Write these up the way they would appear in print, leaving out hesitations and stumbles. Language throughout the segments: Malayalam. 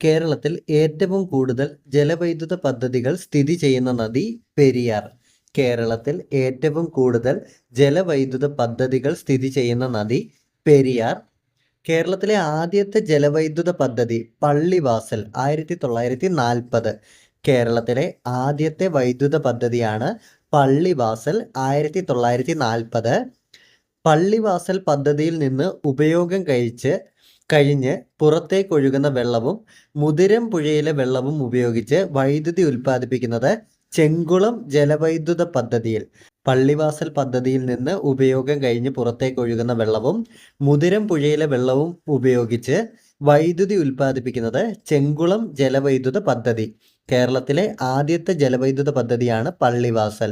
കേരളത്തിൽ ഏറ്റവും കൂടുതൽ ജലവൈദ്യുത പദ്ധതികൾ സ്ഥിതി ചെയ്യുന്ന നദി പെരിയാർ. കേരളത്തിൽ ഏറ്റവും കൂടുതൽ ജലവൈദ്യുത പദ്ധതികൾ സ്ഥിതി ചെയ്യുന്ന നദി പെരിയാർ. കേരളത്തിലെ ആദ്യത്തെ ജലവൈദ്യുത പദ്ധതി പള്ളിവാസൽ 1940. കേരളത്തിലെ ആദ്യത്തെ വൈദ്യുത പദ്ധതിയാണ് പള്ളിവാസൽ 1940. പള്ളിവാസൽ പദ്ധതിയിൽ നിന്ന് ഉപയോഗം കഴിഞ്ഞ് പുറത്തേക്കൊഴുകുന്ന വെള്ളവും മുതിരം പുഴയിലെ വെള്ളവും ഉപയോഗിച്ച് വൈദ്യുതി ഉൽപ്പാദിപ്പിക്കുന്നത് ചെങ്കുളം ജലവൈദ്യുത പദ്ധതിയിൽ. പള്ളിവാസൽ പദ്ധതിയിൽ നിന്ന് ഉപയോഗം കഴിഞ്ഞ് പുറത്തേക്കൊഴുകുന്ന വെള്ളവും മുതിരം പുഴയിലെ വെള്ളവും ഉപയോഗിച്ച് വൈദ്യുതി ഉൽപ്പാദിപ്പിക്കുന്നത് ചെങ്കുളം ജലവൈദ്യുത പദ്ധതി. കേരളത്തിലെ ആദ്യത്തെ ജലവൈദ്യുത പദ്ധതിയാണ് പള്ളിവാസൽ.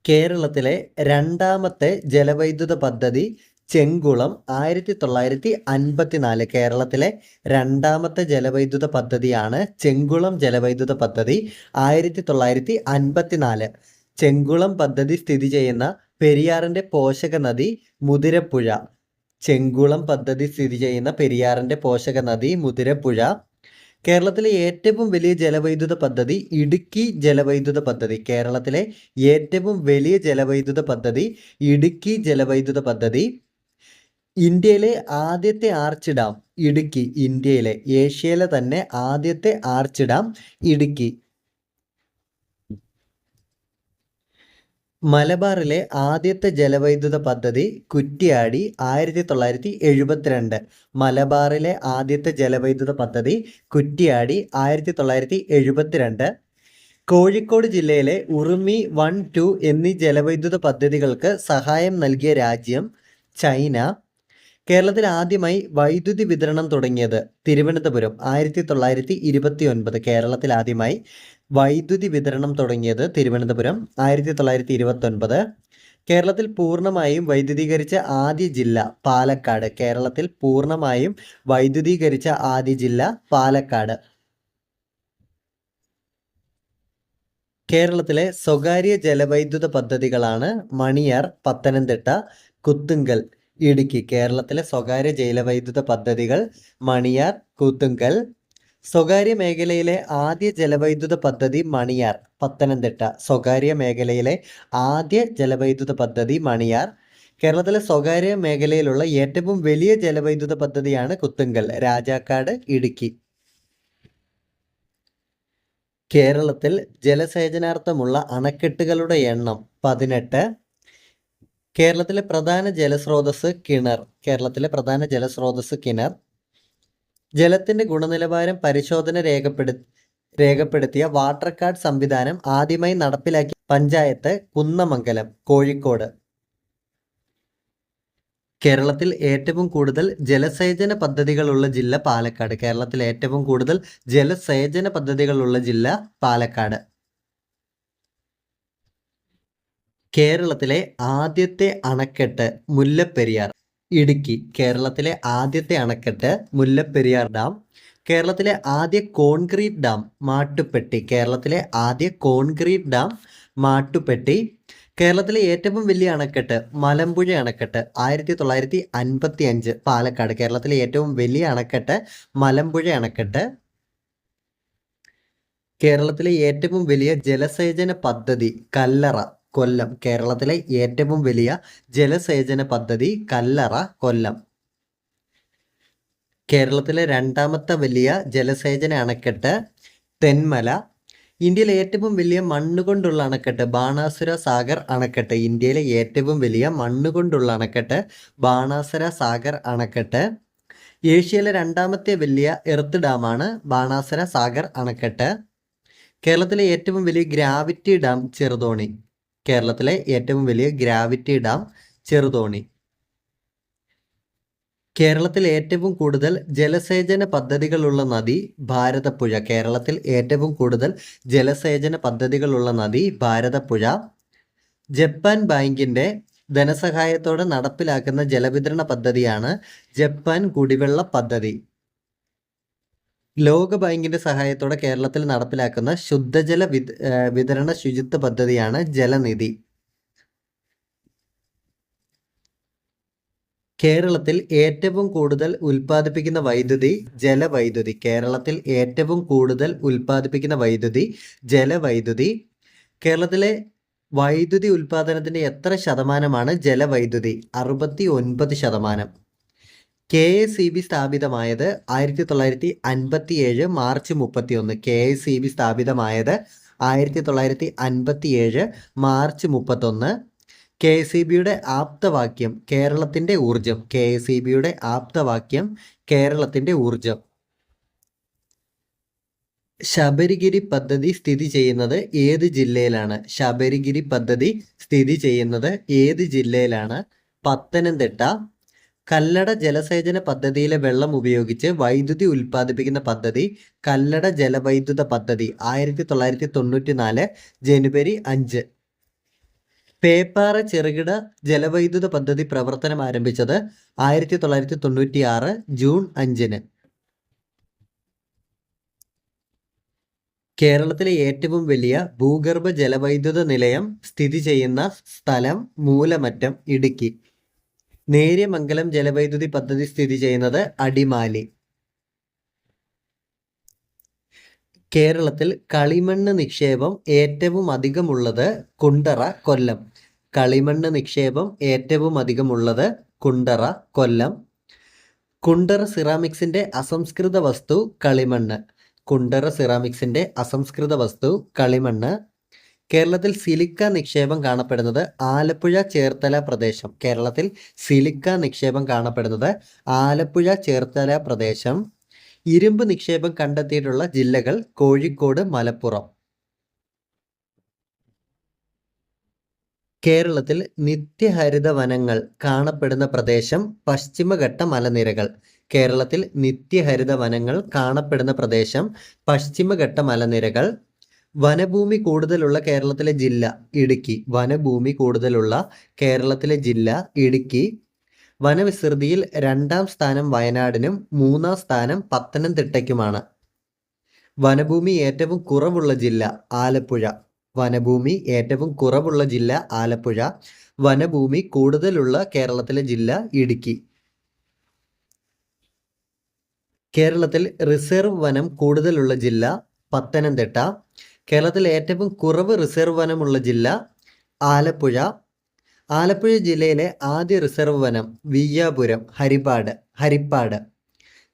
കേരളത്തിലെ രണ്ടാമത്തെ ജലവൈദ്യുത പദ്ധതി ചെങ്കുളം 1954. കേരളത്തിലെ രണ്ടാമത്തെ ജലവൈദ്യുത പദ്ധതിയാണ് ചെങ്കുളം ജലവൈദ്യുത പദ്ധതി 1954. ചെങ്കുളം പദ്ധതി സ്ഥിതി ചെയ്യുന്ന പെരിയാറിൻ്റെ പോഷക നദി മുതിരപ്പുഴ. ചെങ്കുളം പദ്ധതി സ്ഥിതി ചെയ്യുന്ന പെരിയാറിൻ്റെ പോഷക നദി മുതിരപ്പുഴ. കേരളത്തിലെ ഏറ്റവും വലിയ ജലവൈദ്യുത പദ്ധതി ഇടുക്കി ജലവൈദ്യുത പദ്ധതി. കേരളത്തിലെ ഏറ്റവും വലിയ ജലവൈദ്യുത പദ്ധതി ഇടുക്കി ജലവൈദ്യുത പദ്ധതി. ഇന്ത്യയിലെ ആദ്യത്തെ ആർച്ച് ഡാം ഇടുക്കി. ഇന്ത്യയിലെ ഏഷ്യയിലെ തന്നെ ആദ്യത്തെ ആർച്ച് ഡാം ഇടുക്കി. മലബാറിലെ ആദ്യത്തെ ജലവൈദ്യുത പദ്ധതി കുറ്റ്യാടി 1972. മലബാറിലെ ആദ്യത്തെ ജലവൈദ്യുത പദ്ധതി കുറ്റ്യാടി 1972. കോഴിക്കോട് ജില്ലയിലെ ഉറുമി 1, 2 എന്നീ ജലവൈദ്യുത പദ്ധതികൾക്ക് സഹായം നൽകിയ രാജ്യം ചൈന. കേരളത്തിൽ ആദ്യമായി വൈദ്യുതി വിതരണം തുടങ്ങിയത് തിരുവനന്തപുരം 1929. കേരളത്തിൽ ആദ്യമായി വൈദ്യുതി വിതരണം തുടങ്ങിയത് തിരുവനന്തപുരം 1929. കേരളത്തിൽ പൂർണ്ണമായും വൈദ്യുതീകരിച്ച ആദ്യ ജില്ല പാലക്കാട്. കേരളത്തിൽ പൂർണ്ണമായും വൈദ്യുതീകരിച്ച ആദ്യ ജില്ല പാലക്കാട്. കേരളത്തിലെ സ്വകാര്യ ജലവൈദ്യുത പദ്ധതികളാണ് മണിയാർ പത്തനംതിട്ട, കുത്തുങ്കൽ ഇടുക്കി. കേരളത്തിലെ സ്വകാര്യ ജലവൈദ്യുത പദ്ധതികൾ മണിയാർ, കുത്തുങ്കൽ. സ്വകാര്യ മേഖലയിലെ ആദ്യ ജലവൈദ്യുത പദ്ധതി മണിയാർ പത്തനംതിട്ട. സ്വകാര്യ മേഖലയിലെ ആദ്യ ജലവൈദ്യുത പദ്ധതി മണിയാർ. കേരളത്തിലെ സ്വകാര്യ മേഖലയിലുള്ള ഏറ്റവും വലിയ ജലവൈദ്യുത പദ്ധതിയാണ് കുത്തുങ്കൽ, രാജാക്കാട്, ഇടുക്കി. കേരളത്തിൽ ജലസേചനാർത്ഥമുള്ള അണക്കെട്ടുകളുടെ എണ്ണം 18. കേരളത്തിലെ പ്രധാന ജലസ്രോതസ് കിണർ. കേരളത്തിലെ പ്രധാന ജലസ്രോതസ് കിണർ. ജലത്തിൻ്റെ ഗുണനിലവാരം പരിശോധന രേഖപ്പെടുത്തിയ വാട്ടർ കാർഡ് സംവിധാനം ആദ്യമായി നടപ്പിലാക്കിയ പഞ്ചായത്ത് കുന്നമംഗലം, കോഴിക്കോട്. കേരളത്തിൽ ഏറ്റവും കൂടുതൽ ജലസേചന പദ്ധതികളുള്ള ജില്ല പാലക്കാട്. കേരളത്തിൽ ഏറ്റവും കൂടുതൽ ജലസേചന പദ്ധതികളുള്ള ജില്ല പാലക്കാട്. കേരളത്തിലെ ആദ്യത്തെ അണക്കെട്ട് മുല്ലപ്പെരിയാർ, ഇടുക്കി. കേരളത്തിലെ ആദ്യത്തെ അണക്കെട്ട് മുല്ലപ്പെരിയാർ ഡാം. കേരളത്തിലെ ആദ്യ കോൺക്രീറ്റ് ഡാം മാട്ടുപ്പെട്ടി. കേരളത്തിലെ ആദ്യ കോൺക്രീറ്റ് ഡാം മാട്ടുപ്പെട്ടി. കേരളത്തിലെ ഏറ്റവും വലിയ അണക്കെട്ട് മലമ്പുഴ അണക്കെട്ട് 1955, പാലക്കാട്. കേരളത്തിലെ ഏറ്റവും വലിയ അണക്കെട്ട് മലമ്പുഴ അണക്കെട്ട്. കേരളത്തിലെ ഏറ്റവും വലിയ ജലസേചന പദ്ധതി കല്ലറ, കൊല്ലം. കേരളത്തിലെ ഏറ്റവും വലിയ ജലസേചന പദ്ധതി കല്ലറ, കൊല്ലം. കേരളത്തിലെ രണ്ടാമത്തെ വലിയ ജലസേചന അണക്കെട്ട് തെന്മല. ഇന്ത്യയിലെ ഏറ്റവും വലിയ മണ്ണുകൊണ്ടുള്ള അണക്കെട്ട് ബാണാസുര സാഗർ അണക്കെട്ട്. ഇന്ത്യയിലെ ഏറ്റവും വലിയ മണ്ണുകൊണ്ടുള്ള അണക്കെട്ട് ബാണാസുര സാഗർ അണക്കെട്ട്. ഏഷ്യയിലെ രണ്ടാമത്തെ വലിയ എർത്ത് ഡാമാണ് ബാണാസുര സാഗർ അണക്കെട്ട്. കേരളത്തിലെ ഏറ്റവും വലിയ ഗ്രാവിറ്റി ഡാം ചെറുതോണി. കേരളത്തിലെ ഏറ്റവും വലിയ ഗ്രാവിറ്റി ഡാം ചെറുതോണി. കേരളത്തിൽ ഏറ്റവും കൂടുതൽ ജലസേചന പദ്ധതികളുള്ള നദി ഭാരതപ്പുഴ. കേരളത്തിൽ ഏറ്റവും കൂടുതൽ ജലസേചന പദ്ധതികളുള്ള നദി ഭാരതപ്പുഴ. ജപ്പാൻ ബാങ്കിൻ്റെ ധനസഹായത്തോടെ നടപ്പിലാക്കുന്ന ജലവിതരണ പദ്ധതിയാണ് ജപ്പാൻ കുടിവെള്ള പദ്ധതി. ലോക ബാങ്കിൻ്റെ സഹായത്തോടെ കേരളത്തിൽ നടപ്പിലാക്കുന്ന ശുദ്ധജല വിതരണ ശുചിത്വ പദ്ധതിയാണ് ജലനിധി. കേരളത്തിൽ ഏറ്റവും കൂടുതൽ ഉൽപ്പാദിപ്പിക്കുന്ന വൈദ്യുതി ജലവൈദ്യുതി. കേരളത്തിൽ ഏറ്റവും കൂടുതൽ ഉൽപ്പാദിപ്പിക്കുന്ന വൈദ്യുതി ജലവൈദ്യുതി. കേരളത്തിലെ വൈദ്യുതി ഉൽപ്പാദനത്തിൻ്റെ എത്ര ശതമാനമാണ് ജലവൈദ്യുതി? 69%. KSEB സ്ഥാപിതമായത് 1957 മാർച്ച് 31. KSEB സ്ഥാപിതമായത് 1957 മാർച്ച് 31. KSEBയുടെ ആപ്തവാക്യം കേരളത്തിൻ്റെ ഊർജം. KSEBയുടെ ആപ്തവാക്യം കേരളത്തിൻ്റെ ഊർജം. ശബരിഗിരി പദ്ധതി സ്ഥിതി ചെയ്യുന്നത് ഏത് ജില്ലയിലാണ്? ശബരിഗിരി പദ്ധതി സ്ഥിതി ചെയ്യുന്നത് ഏത് ജില്ലയിലാണ്? പത്തനംതിട്ട. കല്ലട ജലസേചന പദ്ധതിയിലെ വെള്ളം ഉപയോഗിച്ച് വൈദ്യുതി ഉൽപ്പാദിപ്പിക്കുന്ന പദ്ധതി കല്ലട ജലവൈദ്യുത പദ്ധതി. 1994 ജനുവരി 5. പേപ്പാറ ചെറുകിട ജലവൈദ്യുത പദ്ധതി പ്രവർത്തനം ആരംഭിച്ചത് 1996 ജൂൺ 5. കേരളത്തിലെ ഏറ്റവും വലിയ ഭൂഗർഭ ജലവൈദ്യുത നിലയം സ്ഥിതി ചെയ്യുന്ന സ്ഥലം മൂലമറ്റം, ഇടുക്കി. നേര്യമംഗലം ജലവൈദ്യുതി പദ്ധതി സ്ഥിതി ചെയ്യുന്നത് അടിമാലി. കേരളത്തിൽ കളിമണ്ണ് നിക്ഷേപം ഏറ്റവും അധികമുള്ളത് കുണ്ടറ, കൊല്ലം. കളിമണ്ണ് നിക്ഷേപം ഏറ്റവും അധികമുള്ളത് കുണ്ടറ, കൊല്ലം. കുണ്ടറ സിറാമിക്സിന്റെ അസംസ്കൃത വസ്തു കളിമണ്ണ്. കുണ്ടറ സിറാമിക്സിന്റെ അസംസ്കൃത വസ്തു കളിമണ്ണ്. കേരളത്തിൽ സിലിക്ക നിക്ഷേപം കാണപ്പെടുന്നത് ആലപ്പുഴ ചേർത്തല പ്രദേശം. കേരളത്തിൽ സിലിക്ക നിക്ഷേപം കാണപ്പെടുന്നത് ആലപ്പുഴ ചേർത്തല പ്രദേശം. ഇരുമ്പ് നിക്ഷേപം കണ്ടെത്തിയിട്ടുള്ള ജില്ലകൾ കോഴിക്കോട്, മലപ്പുറം. കേരളത്തിൽ നിത്യഹരിത വനങ്ങൾ കാണപ്പെടുന്ന പ്രദേശം പശ്ചിമഘട്ട മലനിരകൾ. കേരളത്തിൽ നിത്യഹരിത വനങ്ങൾ കാണപ്പെടുന്ന പ്രദേശം പശ്ചിമഘട്ട മലനിരകൾ. വനഭൂമി കൂടുതലുള്ള കേരളത്തിലെ ജില്ല ഇടുക്കി. വനഭൂമി കൂടുതലുള്ള കേരളത്തിലെ ജില്ല ഇടുക്കി. വനവിസ്തൃതിയിൽ 2ാം സ്ഥാനം വയനാടിനും 3ാം സ്ഥാനം പത്തനംതിട്ടയ്ക്കുമാണ്. വനഭൂമി ഏറ്റവും കുറവുള്ള ജില്ല ആലപ്പുഴ. വനഭൂമി ഏറ്റവും കുറവുള്ള ജില്ല ആലപ്പുഴ. വനഭൂമി കൂടുതലുള്ള കേരളത്തിലെ ജില്ല ഇടുക്കി. കേരളത്തിൽ റിസർവ് വനം കൂടുതലുള്ള ജില്ല പത്തനംതിട്ട. കേരളത്തിൽ ഏറ്റവും കുറവ് റിസർവ് വനമുള്ള ജില്ല ആലപ്പുഴ. ആലപ്പുഴ ജില്ലയിലെ ആദ്യ റിസർവ് വനം വിയ്യാപുരം, ഹരിപ്പാട്.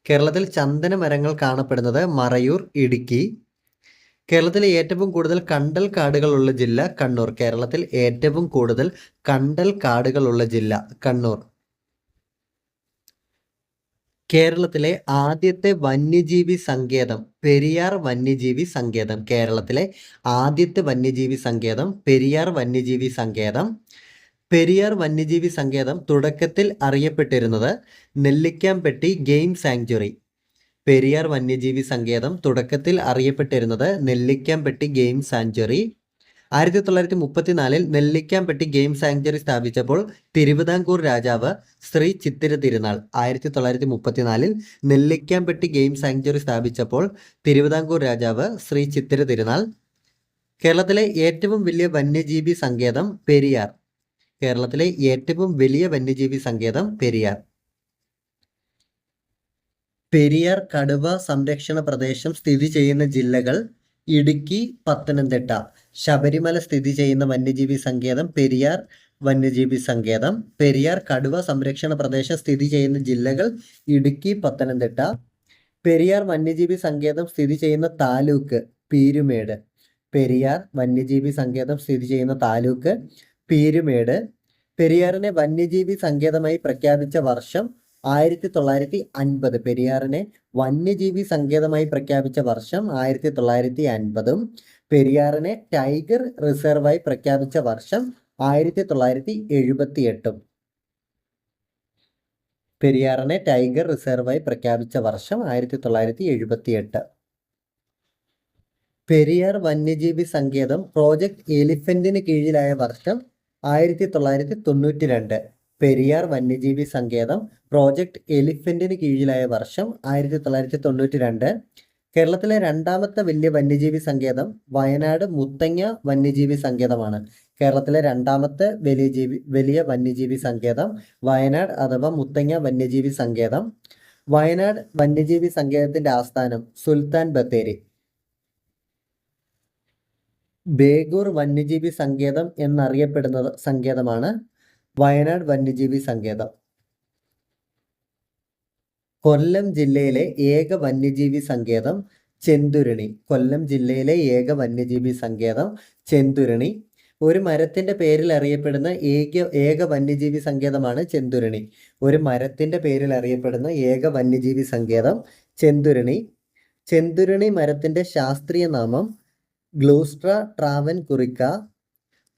കേരളത്തിൽ ചന്ദന മരങ്ങൾ കാണപ്പെടുന്നത് മറയൂർ, ഇടുക്കി. കേരളത്തിലെ ഏറ്റവും കൂടുതൽ കണ്ടൽ കാടുകളുള്ള ജില്ല കണ്ണൂർ. കേരളത്തിൽ ഏറ്റവും കൂടുതൽ കണ്ടൽ കാടുകളുള്ള ജില്ല കണ്ണൂർ. കേരളത്തിലെ ആദ്യത്തെ വന്യജീവി സങ്കേതം പെരിയാർ വന്യജീവി സങ്കേതം. കേരളത്തിലെ ആദ്യത്തെ വന്യജീവി സങ്കേതം പെരിയാർ വന്യജീവി സങ്കേതം. പെരിയാർ വന്യജീവി സങ്കേതം തുടക്കത്തിൽ അറിയപ്പെട്ടിരുന്നത് നെല്ലിക്കാംപെട്ടി ഗെയിം സാങ്ച്വറി. പെരിയാർ വന്യജീവി സങ്കേതം തുടക്കത്തിൽ അറിയപ്പെട്ടിരുന്നത് Nellikampetty game sanctuary. 1934 Nellikampetty game sanctuary സ്ഥാപിച്ചപ്പോൾ തിരുവിതാംകൂർ രാജാവ് ശ്രീ ചിത്തിര തിരുനാൾ. 1934 നെല്ലിക്കാംപെട്ടി ഗെയിം സാങ്ച്വറി സ്ഥാപിച്ചപ്പോൾ തിരുവിതാംകൂർ രാജാവ് ശ്രീ ചിത്തിര തിരുനാൾ. കേരളത്തിലെ ഏറ്റവും വലിയ വന്യജീവി സങ്കേതം പെരിയാർ. കേരളത്തിലെ ഏറ്റവും വലിയ വന്യജീവി സങ്കേതം പെരിയാർ. പെരിയാർ കടുവ സംരക്ഷണ പ്രദേശം സ്ഥിതി ചെയ്യുന്ന ജില്ലകൾ ഇടുക്കി, പത്തനംതിട്ട. ശബരിമല സ്ഥിതി ചെയ്യുന്ന വന്യജീവി സങ്കേതം പെരിയാർ വന്യജീവി സങ്കേതം. പെരിയാർ കടുവ സംരക്ഷണ പ്രദേശം സ്ഥിതി ചെയ്യുന്ന ജില്ലകൾ ഇടുക്കി, പത്തനംതിട്ട. പെരിയാർ വന്യജീവി സങ്കേതം സ്ഥിതി ചെയ്യുന്ന താലൂക്ക് പീരുമേട്. പെരിയാർ വന്യജീവി സങ്കേതം സ്ഥിതി ചെയ്യുന്ന താലൂക്ക് പീരുമേട്. പെരിയാറിനെ വന്യജീവി സങ്കേതമായി പ്രഖ്യാപിച്ച വർഷം 1950. പെരിയാറിനെ വന്യജീവി സങ്കേതമായി പ്രഖ്യാപിച്ച വർഷം 1950. പെരിയാറിനെ ടൈഗർ റിസർവായി പ്രഖ്യാപിച്ച വർഷം 1978. പെരിയാറിനെ ടൈഗർ റിസർവായി പ്രഖ്യാപിച്ച വർഷം 1978. പെരിയാർ വന്യജീവി സങ്കേതം പ്രോജക്ട് എലിഫന്റിന് കീഴിലായ വർഷം 1992. പെരിയാർ വന്യജീവി സങ്കേതം പ്രോജക്ട് എലിഫന്റിന് കീഴിലായ വർഷം 1992. കേരളത്തിലെ 2ാമത്തെ വലിയ വന്യജീവി സങ്കേതം വയനാട് മുത്തങ്ങ വന്യജീവി സങ്കേതമാണ്. കേരളത്തിലെ രണ്ടാമത്തെ വലിയ വന്യജീവി സങ്കേതം വയനാട് അഥവാ മുത്തങ്ങ വന്യജീവി സങ്കേതം. വയനാട് വന്യജീവി സങ്കേതത്തിന്റെ ആസ്ഥാനം സുൽത്താൻ ബത്തേരി. ബേഗൂർ വന്യജീവി സങ്കേതം എന്നറിയപ്പെടുന്ന സങ്കേതമാണ് വയനാട് വന്യജീവി സങ്കേതം. കൊല്ലം ജില്ലയിലെ ഏക വന്യജീവി സങ്കേതം ചെന്തുരുണി. കൊല്ലം ജില്ലയിലെ ഏക വന്യജീവി സങ്കേതം ചെന്തുരുണി. ഒരു മരത്തിന്റെ പേരിൽ അറിയപ്പെടുന്ന ഏക വന്യജീവി സങ്കേതമാണ് ചെന്തുരുണി. ഒരു മരത്തിന്റെ പേരിൽ അറിയപ്പെടുന്ന ഏക വന്യജീവി സങ്കേതം ചെന്തുരുണി. ചെന്തുരുണി മരത്തിന്റെ ശാസ്ത്രീയ നാമം ഗ്ലൂസ്ട്ര ട്രാവൻകുറിക്ക.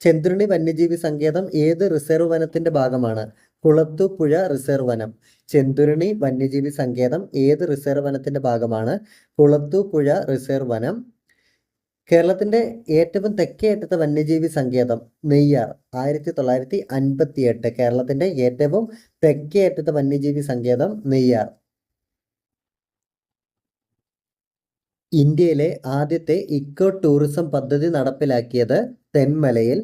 ചെന്തുരുണി വന്യജീവി സങ്കേതം ഏത് റിസർവ് വനത്തിന്റെ ഭാഗമാണ്? കുളത്തൂപ്പുഴ റിസർവ് വനം. ചെന്തുരുണി വന്യജീവി സങ്കേതം ഏത് റിസർവ് വനത്തിന്റെ ഭാഗമാണ്? കുളത്തൂപ്പുഴ റിസർവ് വനം. കേരളത്തിന്റെ ഏറ്റവും തെക്കേ അറ്റത്തെ വന്യജീവി സങ്കേതം നെയ്യാർ. 1958. കേരളത്തിന്റെ ഏറ്റവും തെക്കേ അറ്റത്തെ വന്യജീവി സങ്കേതം നെയ്യാർ. ഇന്ത്യയിലെ ആദ്യത്തെ ഇക്കോ ടൂറിസം പദ്ധതി നടപ്പിലാക്കിയത് തെന്മലയിൽ.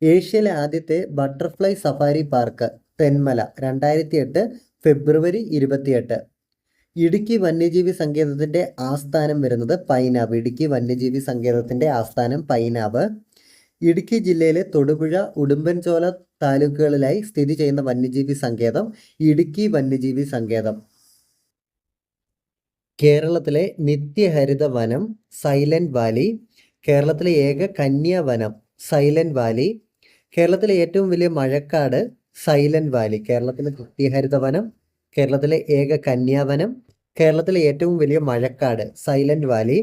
ഏഷ്യയിലെ ആദ്യത്തെ ബട്ടർഫ്ലൈ സഫാരി പാർക്ക് തെന്മല. 2008 ഫെബ്രുവരി 28. ഇടുക്കി വന്യജീവി സങ്കേതത്തിന്റെ ആസ്ഥാനം വരുന്നത് പൈനാവ്. ഇടുക്കി വന്യജീവി സങ്കേതത്തിന്റെ ആസ്ഥാനം പൈനാവ്. ഇടുക്കി ജില്ലയിലെ തൊടുപുഴ ഉടുമ്പൻചോല താലൂക്കുകളിലായി സ്ഥിതി ചെയ്യുന്ന വന്യജീവി സങ്കേതം ഇടുക്കി വന്യജീവി സങ്കേതം. കേരളത്തിലെ നിത്യഹരിത വനം സൈലന്റ് വാലി. കേരളത്തിലെ ഏക കന്യാവനം സൈലന്റ് വാലി. കേരളത്തിലെ ഏറ്റവും വലിയ മഴക്കാട് സൈലന്റ് വാലി. കേരളത്തിലെ നിത്യഹരിത വനം, കേരളത്തിലെ ഏക കന്യാവനം, കേരളത്തിലെ ഏറ്റവും വലിയ മഴക്കാട് സൈലന്റ് വാലി.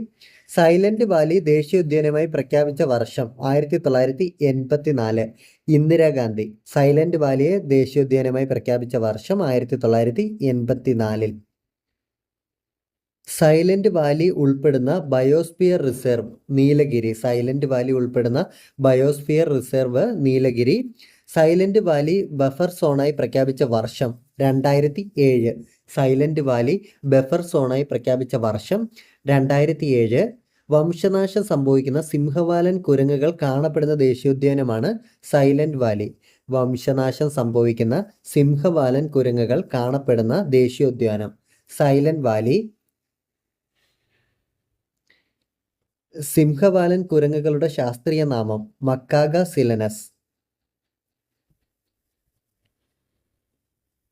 സൈലന്റ് വാലി ദേശീയോദ്യാനമായി പ്രഖ്യാപിച്ച വർഷം 1984. ഇന്ദിരാഗാന്ധി സൈലന്റ് വാലിയെ ദേശീയോദ്യാനമായി പ്രഖ്യാപിച്ച വർഷം 1984. സൈലന്റ് വാലി ഉൾപ്പെടുന്ന biosphere reserve Nilgiri. Silent valley ഉൾപ്പെടുന്ന biosphere reserve Nilgiri. Silent valley buffer സോണായി പ്രഖ്യാപിച്ച വർഷം 2007. സൈലന്റ് വാലി ബഫർ സോണായി പ്രഖ്യാപിച്ച വർഷം 2007. വംശനാശം സംഭവിക്കുന്ന സിംഹവാലൻ കുരങ്ങുകൾ കാണപ്പെടുന്ന ദേശീയോദ്യാനമാണ് സൈലന്റ് വാലി. വംശനാശം സംഭവിക്കുന്ന സിംഹവാലൻ കുരങ്ങുകൾ കാണപ്പെടുന്ന ദേശീയോദ്യാനം സൈലന്റ് വാലി. സിംഹവാലൻ കുരങ്ങുകളുടെ ശാസ്ത്രീയ നാമം മക്കാക സിലനസ്.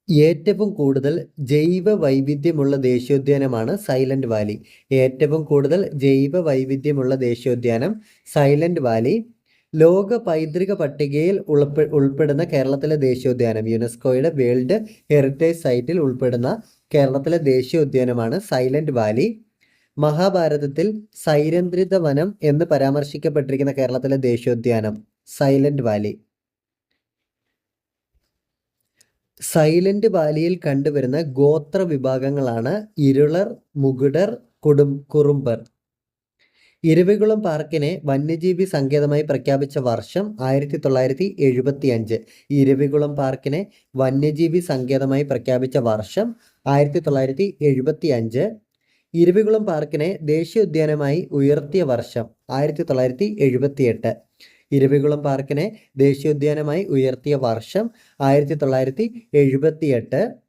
ഏറ്റവും കൂടുതൽ ജൈവ വൈവിധ്യമുള്ള ദേശീയോദ്യാനമാണ് സൈലന്റ് വാലി. ഏറ്റവും കൂടുതൽ ജൈവ വൈവിധ്യമുള്ള ദേശീയോദ്യാനം സൈലന്റ് വാലി. ലോക പൈതൃക പട്ടികയിൽ ഉൾപ്പെടുന്ന കേരളത്തിലെ ദേശീയോദ്യാനം യുനെസ്കോയുടെ വേൾഡ് ഹെറിറ്റേജ് സൈറ്റിൽ ഉൾപ്പെടുന്ന കേരളത്തിലെ ദേശീയോദ്യാനമാണ് സൈലന്റ് വാലി. മഹാഭാരതത്തിൽ സൈരന്ധ്രിത വനം എന്ന് പരാമർശിക്കപ്പെട്ടിരിക്കുന്ന കേരളത്തിലെ ദേശീയോദ്യാനം സൈലന്റ് വാലി. സൈലന്റ് വാലിയിൽ കണ്ടുവരുന്ന ഗോത്ര വിഭാഗങ്ങളാണ് ഇരുളർ, മുകുടർ, കുറുമ്പർ. ഇരവികുളം പാർക്കിനെ വന്യജീവി സങ്കേതമായി പ്രഖ്യാപിച്ച വർഷം 1975. ഇരവികുളം പാർക്കിനെ വന്യജീവി സങ്കേതമായി പ്രഖ്യാപിച്ച വർഷം 1975. ഇരവികുളം പാർക്കിനെ ദേശീയോദ്യാനമായി ഉയർത്തിയ വർഷം 1978. ഇരവികുളം പാർക്കിനെ ദേശീയോദ്യാനമായി ഉയർത്തിയ വർഷം 1978.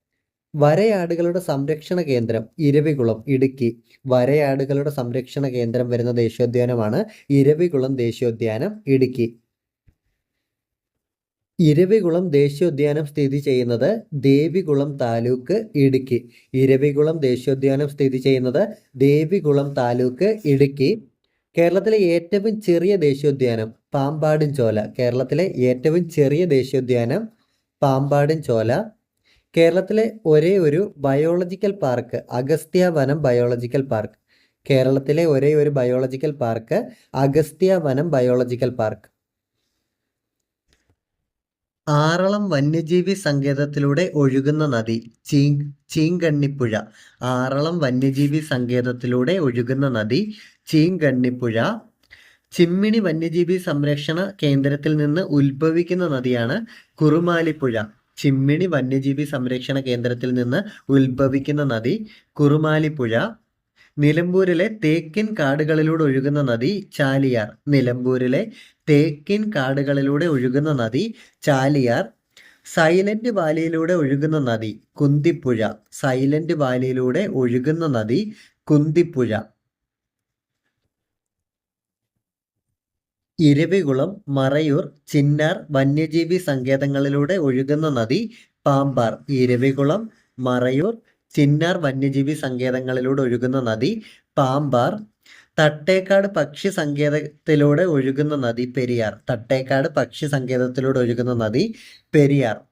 വരയാടുകളുടെ സംരക്ഷണ കേന്ദ്രം ഇരവികുളം ഇടുക്കി. വരയാടുകളുടെ സംരക്ഷണ കേന്ദ്രം വരുന്ന ദേശീയോദ്യാനമാണ് ഇരവികുളം ദേശീയോദ്യാനം ഇടുക്കി. ഇരവികുളം ദേശീയോദ്യാനം സ്ഥിതി ചെയ്യുന്നത് ദേവികുളം താലൂക്ക് ഇടുക്കി. ഇരവികുളം ദേശീയോദ്യാനം സ്ഥിതി ചെയ്യുന്നത് ദേവികുളം താലൂക്ക് ഇടുക്കി. കേരളത്തിലെ ഏറ്റവും ചെറിയ ദേശീയോദ്യാനം പാമ്പാടുംചോല. കേരളത്തിലെ ഏറ്റവും ചെറിയ ദേശീയോദ്യാനം പാമ്പാടുംചോല. കേരളത്തിലെ ഒരേ ഒരു ബയോളജിക്കൽ പാർക്ക് അഗസ്ത്യ വനം ബയോളജിക്കൽ പാർക്ക്. കേരളത്തിലെ ഒരേ ഒരു ബയോളജിക്കൽ പാർക്ക് അഗസ്ത്യ വനം ബയോളജിക്കൽ പാർക്ക്. ആറളം വന്യജീവി സങ്കേതത്തിലൂടെ ഒഴുകുന്ന നദി ചീങ്കണ്ണിപ്പുഴ. ആറളം വന്യജീവി സങ്കേതത്തിലൂടെ ഒഴുകുന്ന നദി ചീങ്കണ്ണിപ്പുഴ. ചിമ്മിണി വന്യജീവി സംരക്ഷണ കേന്ദ്രത്തിൽ നിന്ന് ഉത്ഭവിക്കുന്ന നദിയാണ് കുറുമാലിപ്പുഴ. ചിമ്മിണി വന്യജീവി സംരക്ഷണ കേന്ദ്രത്തിൽ നിന്ന് ഉത്ഭവിക്കുന്ന നദി കുറുമാലിപ്പുഴ. നിലമ്പൂരിലെ തേക്കിൻ കാടുകളിലൂടെ ഒഴുകുന്ന നദി ചാലിയാർ. നിലമ്പൂരിലെ തേക്കിൻ കാടുകളിലൂടെ ഒഴുകുന്ന നദി ചാലിയാർ. സൈലന്റ് വാലിയിലൂടെ ഒഴുകുന്ന നദി കുന്തിപ്പുഴ. സൈലന്റ് വാലിയിലൂടെ ഒഴുകുന്ന നദി കുന്തിപ്പുഴ. ഇരവികുളം, മറയൂർ, ചിന്നാർ വന്യജീവി സങ്കേതങ്ങളിലൂടെ ഒഴുകുന്ന നദി പാമ്പാർ. ഇരവികുളം, മറയൂർ, ചിന്നാർ വന്യജീവി സങ്കേതങ്ങളിലൂടെ ഒഴുകുന്ന നദി പാമ്പാർ. തട്ടേക്കാട് പക്ഷി സങ്കേതത്തിലൂടെ ഒഴുകുന്ന നദി പെരിയാർ. തട്ടേക്കാട് പക്ഷി സങ്കേതത്തിലൂടെ ഒഴുകുന്ന നദി പെരിയാർ.